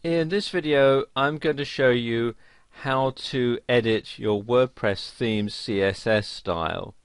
In this video, I'm going to show you how to edit your WordPress theme's CSS style.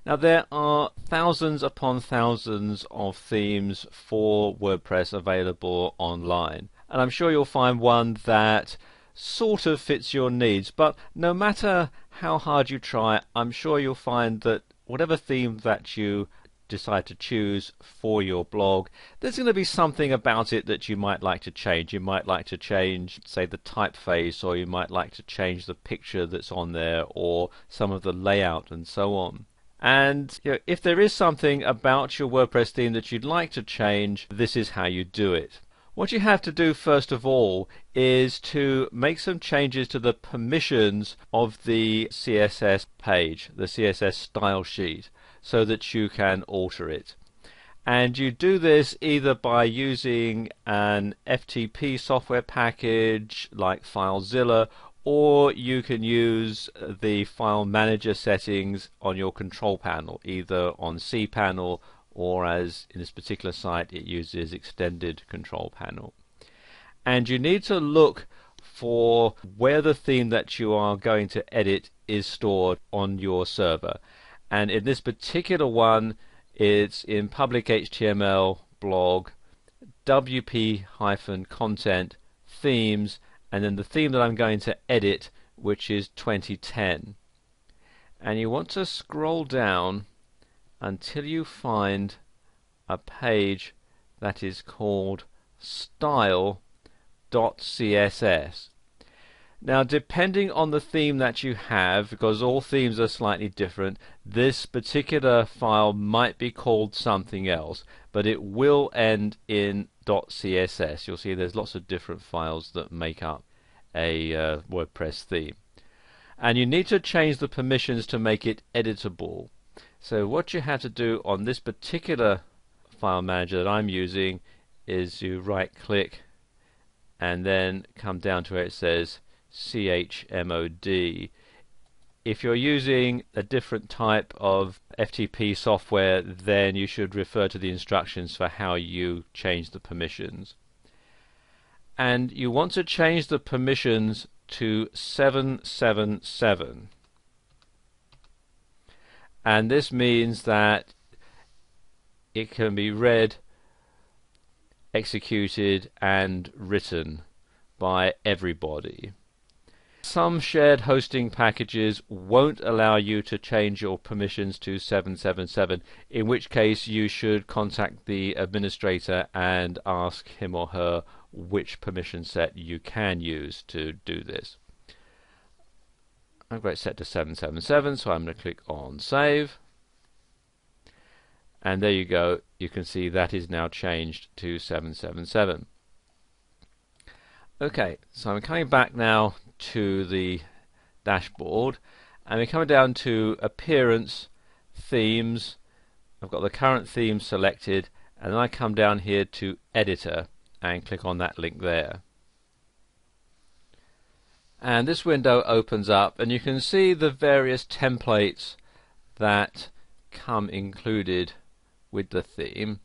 Now, there are thousands upon thousands of themes for WordPress available online, and I'm sure you'll find one that sort of fits your needs, but no matter how hard you try, I'm sure you'll find that whatever theme that you decide to choose for your blog, there's going to be something about it that you might like to change. You might like to change, say, the typeface, or you might like to change the picture that's on there, or some of the layout and so on. And if there is something about your WordPress theme that you'd like to change, this is how you do it. What you have to do first of all is to make some changes to the permissions of the CSS page, the CSS style sheet, so that you can alter it. And you do this either by using an FTP software package like FileZilla, or you can use the file manager settings on your control panel, either on cPanel or, as in this particular site, it uses extended control panel. And you need to look for where the theme that you are going to edit is stored on your server. And in this particular one, it's in public HTML blog, WP-content, themes, and then the theme that I'm going to edit, which is 2010. And you want to scroll down until you find a page that is called style.css. Now, depending on the theme that you have, because all themes are slightly different, this particular file might be called something else, but it will end in .css. You'll see there's lots of different files that make up a WordPress theme. And you need to change the permissions to make it editable. So what you have to do on this particular file manager that I'm using is you right-click and then come down to where it says chmod. If you're using a different type of FTP software, then you should refer to the instructions for how you change the permissions. And you want to change the permissions to 777. And this means that it can be read, executed, and written by everybody. Some shared hosting packages won't allow you to change your permissions to 777, in which case you should contact the administrator and ask him or her which permission set you can use to do this. I've got it set to 777, so I'm going to click on Save. And there you go. You can see that is now changed to 777. Okay, so I'm coming back now to the dashboard, and we're coming down to Appearance, Themes. I've got the current theme selected, and then I come down here to Editor and click on that link there. And this window opens up, and you can see the various templates that come included with the theme.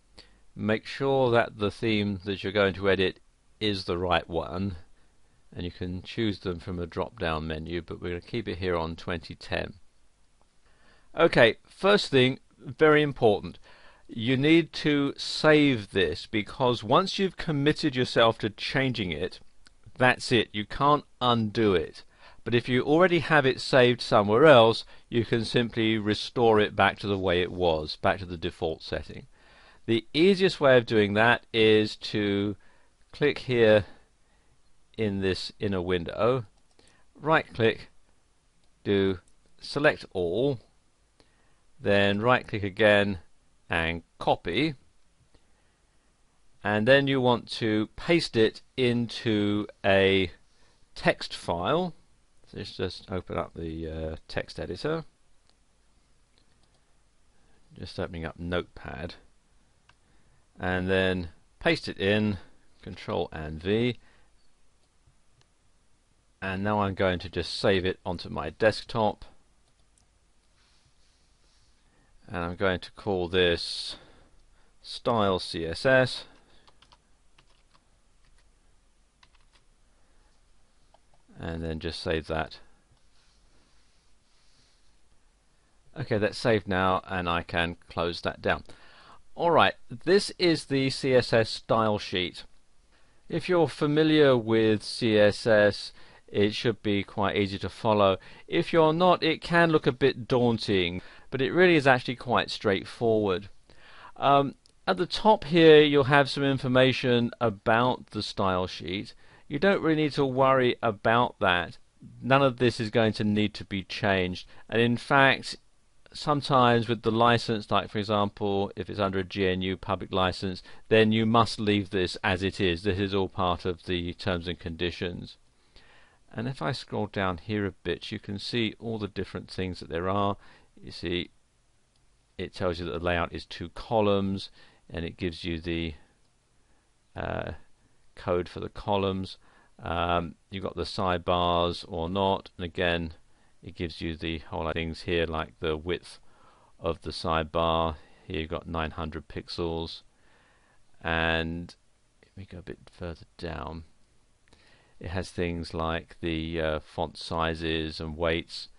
Make sure that the theme that you're going to edit is the right one, and you can choose them from a drop-down menu, but we're going to keep it here on 2010. Okay, first thing, very important, you need to save this, because once you've committed yourself to changing it, that's it, you can't undo it. But if you already have it saved somewhere else, you can simply restore it back to the way it was, back to the default setting. The easiest way of doing that is to click here in this inner window, right click, do select all, then right click again and copy, and then you want to paste it into a text file. So let's just open up the text editor, just opening up Notepad, and then paste it in, Control and V, and now I'm going to just save it onto my desktop, and I'm going to call this Style CSS, and then just save that. Okay, that's saved now, and I can close that down. Alright, this is the CSS style sheet. If you're familiar with CSS, it should be quite easy to follow. If you're not, it can look a bit daunting, but it really is actually quite straightforward. At the top here, you'll have some information about the style sheet. You don't really need to worry about that. None of this is going to need to be changed, and in fact, sometimes with the license, like for example if it's under a GNU public license, then you must leave this as it is. This is all part of the terms and conditions. And if I scroll down here a bit, you can see all the different things that there are. You see it tells you that the layout is 2 columns, and it gives you the code for the columns. You've got the sidebars or not, and again it gives you the whole things here, like the width of the sidebar. Here you've got 900 pixels, and let me go a bit further down. It has things like the font sizes and weights,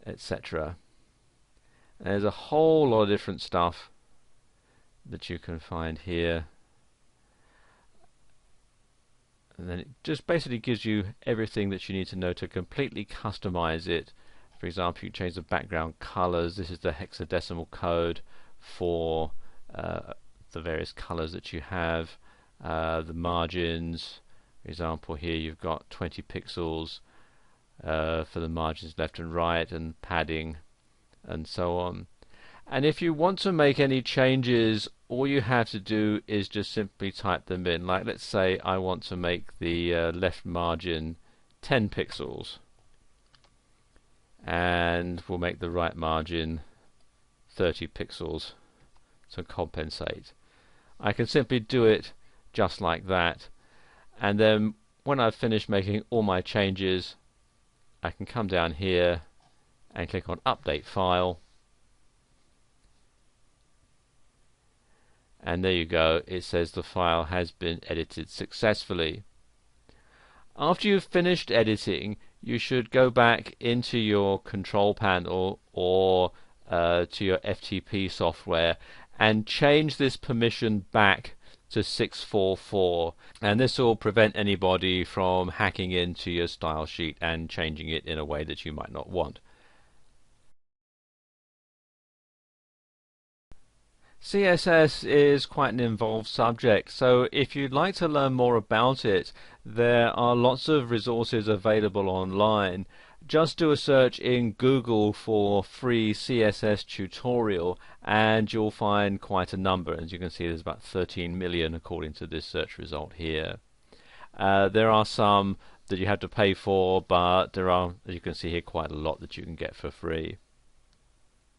etc. There's a whole lot of different stuff that you can find here. And then it just basically gives you everything that you need to know to completely customize it. For example, you change the background colors. This is the hexadecimal code for the various colors that you have. The margins, for example, here you've got 20 pixels for the margins left and right, and padding, and so on. And if you want to make any changes, all you have to do is just simply type them in. Like, let's say I want to make the left margin 10 pixels, and we'll make the right margin 30 pixels to compensate. I can simply do it just like that, and then when I've finished making all my changes, I can come down here and click on Update File. And there you go, it says the file has been edited successfully. After you've finished editing, you should go back into your control panel or to your FTP software and change this permission back to 644, and this will prevent anybody from hacking into your style sheet and changing it in a way that you might not want. CSS is quite an involved subject, so if you'd like to learn more about it, there are lots of resources available online. Just do a search in Google for free CSS tutorial and you'll find quite a number. As you can see, there's about 13 million according to this search result here. There are some that you have to pay for, but there are, as you can see here, quite a lot that you can get for free.